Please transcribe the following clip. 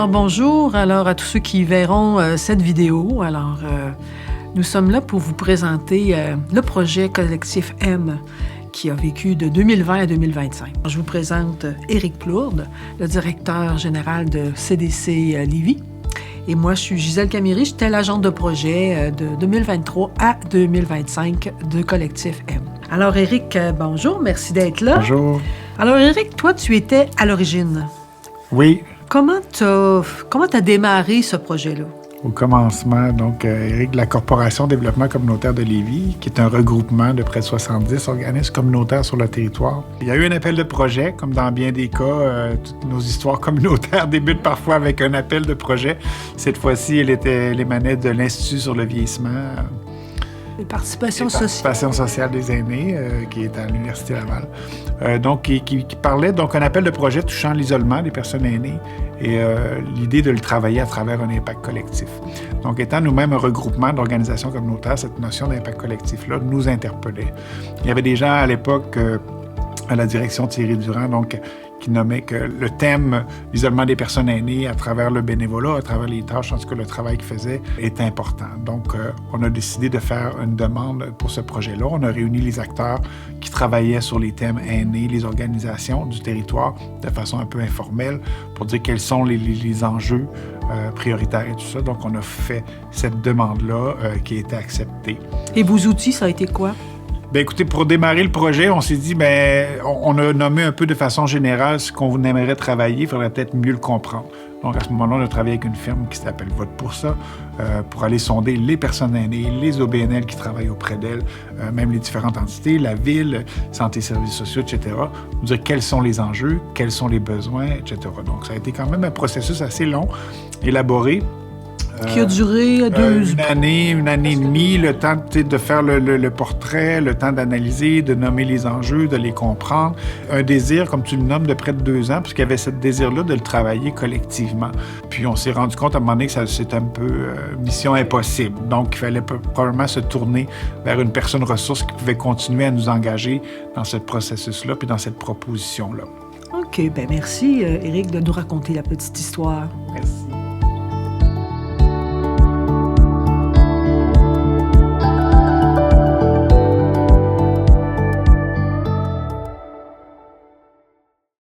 Alors bonjour à tous ceux qui verront cette vidéo. Nous sommes là pour vous présenter le projet Collectif M qui a vécu de 2020 à 2025. Je vous présente Éric Plourde, le directeur général de CDC Lévis. Et moi, je suis Gisèle Camiri, j'étais l'agente de projet de 2023 à 2025 de Collectif M. Alors Éric, bonjour, merci d'être là. Bonjour. Alors Éric, toi, tu étais à l'origine. Oui. Comment t'as démarré ce projet-là? Au commencement, donc, Éric, de la Corporation Développement communautaire de Lévis, qui est un regroupement de près de 70 organismes communautaires sur le territoire. Il y a eu un appel de projet, comme dans bien des cas, toutes nos histoires communautaires débutent parfois avec un appel de projet. Cette fois-ci, elle émanait de l'Institut sur le vieillissement. Les participations sociales des aînés, qui est à l'Université Laval. Qui parlait d'un appel de projet touchant l'isolement des personnes aînées et l'idée de le travailler à travers un impact collectif. Donc, étant nous-mêmes un regroupement d'organisations communautaires, cette notion d'impact collectif-là nous interpellait. Il y avait des gens à l'époque, à la direction Thierry Durand, qui nommait que le thème l'isolement des personnes aînées à travers le bénévolat, à travers les tâches, en tout cas le travail qu'ils faisaient, est important. Donc, on a décidé de faire une demande pour ce projet-là. On a réuni les acteurs qui travaillaient sur les thèmes aînés, les organisations du territoire, de façon un peu informelle, pour dire quels sont les enjeux prioritaires et tout ça. Donc, on a fait cette demande-là qui a été acceptée. Et vos outils, ça a été quoi? Bien, écoutez, pour démarrer le projet, on s'est dit, on a nommé un peu de façon générale ce qu'on aimerait travailler. Il faudrait peut-être mieux le comprendre. Donc, à ce moment-là, on a travaillé avec une firme qui s'appelle Vote pour ça, pour aller sonder les personnes aînées, les OBNL qui travaillent auprès d'elles, même les différentes entités, la ville, santé, services sociaux, etc. Nous dire quels sont les enjeux, quels sont les besoins, etc. Donc, ça a été quand même un processus assez long, élaboré. Qui a duré une année et demie, le temps de faire le portrait, le temps d'analyser, de nommer les enjeux, de les comprendre. Un désir, comme tu le nommes, de près de 2 ans, puisqu'il y avait ce désir-là de le travailler collectivement. Puis on s'est rendu compte à un moment donné que c'est un peu mission impossible. Donc il fallait probablement se tourner vers une personne ressource qui pouvait continuer à nous engager dans ce processus-là puis dans cette proposition-là. OK, merci Éric de nous raconter la petite histoire. Merci.